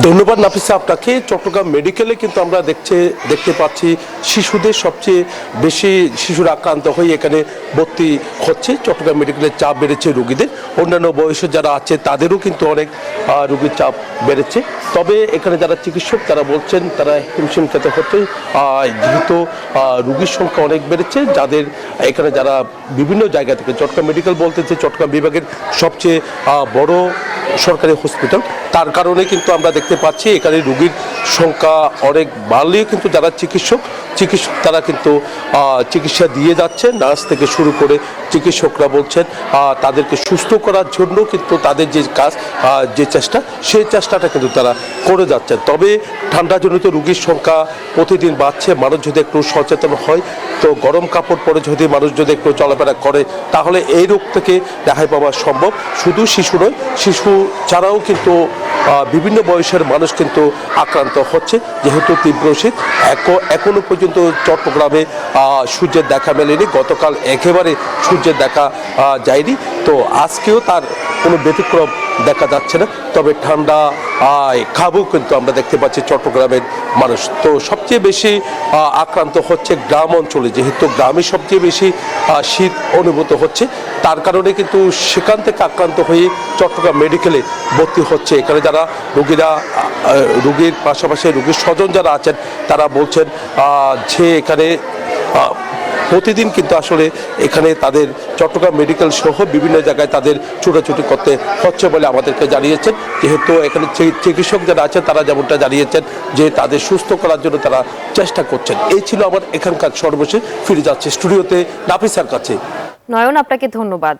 ধন্যবাদ নাফিসা আপনাকে। চট্টগ্রাম মেডিকেলে কিন্তু আমরা দেখতে পাচ্ছি শিশুদের সবচেয়ে বেশি শিশুরা আক্রান্ত হয়ে এখানে ভর্তি হচ্ছে। চট্টগ্রাম মেডিকেলের চাপ বেড়েছে রোগীদের, অন্যান্য বয়সে যারা আছে তাদেরও কিন্তু অনেক রোগীর চাপ বেড়েছে। তবে এখানে যারা চিকিৎসক তারা বলছেন তারা হিমশিম খেতে হচ্ছে, যেহেতু রোগীর সংখ্যা অনেক বেড়েছে। যাদের এখানে যারা বিভিন্ন জায়গা থেকে, চট্টগ্রাম মেডিকেল বলতেছে চট্টগ্রাম বিভাগের সবচেয়ে বড় সরকারি হসপিটাল, তার কারণে কিন্তু আমরা দেখতে পাচ্ছি এখানে রোগীর সংখ্যা অনেক বাড়লেও কিন্তু যারা চিকিৎসক তারা কিন্তু চিকিৎসা দিয়ে যাচ্ছে। নার্স থেকে শুরু করে চিকিৎসকরা বলছেন তাদেরকে সুস্থ করার জন্য কিন্তু তাদের যে কাজ, যে চেষ্টা, সেই চেষ্টাটা কিন্তু তারা করে যাচ্ছেন। তবে ঠান্ডাজনিত রোগীর সংখ্যা প্রতিদিন বাড়ছে। মানুষ যদি একটু সচেতন হয়, তো গরম কাপড় পরে যদি মানুষ যদি একটু চলাফেরা করে, তাহলে এই রোগ থেকে রেহাই পাওয়া সম্ভব। শুধু শিশু নয়, শিশু ছাড়াও কিন্তু বিভিন্ন বয়সের মানুষ কিন্তু আক্রান্ত হচ্ছে। যেহেতু তীব্র শীত, এখনো পর্যন্ত চট্টগ্রামে সূর্যের দেখা মেলেনি। গতকাল একেবারে সূর্যের দেখা যায়নি, তো আজকেও তার কোনো ব্যতিক্রম দেখা যাচ্ছে না। তবে ঠান্ডা খাবও কিন্তু আমরা দেখতে পাচ্ছি চট্টগ্রামের মানুষ। তো সবচেয়ে বেশি আক্রান্ত হচ্ছে গ্রাম অঞ্চলে, যেহেতু গ্রামে সবচেয়ে বেশি শীত অনুভূত হচ্ছে, তার কারণে কিন্তু সেখান থেকে আক্রান্ত হয়ে চট্টগ্রাম মেডিকেলে ভর্তি হচ্ছে। এখানে যারা রোগীর পাশাপাশি রোগীর স্বজন যারা আছেন তারা বলছেন যে এখানে প্রতিদিন কিন্তু আসলে এখানে তাদের চট্টগ্রাম মেডিকেল সহ বিভিন্ন জায়গায় তাদের ছুটাছুটি করতে হচ্ছে বলে আমাদেরকে জানিয়েছেন। যেহেতু এখানে চিকিৎসক যারা আছেন তারা যেমনটা জানিয়েছেন যে তাদের সুস্থ করার জন্য তারা চেষ্টা করছেন। এই ছিল আমার এখানকার সর্বশেষ। ফিরে যাচ্ছে স্টুডিওতে নাফিসার কাছে। নয়ন, আপনাকে ধন্যবাদ।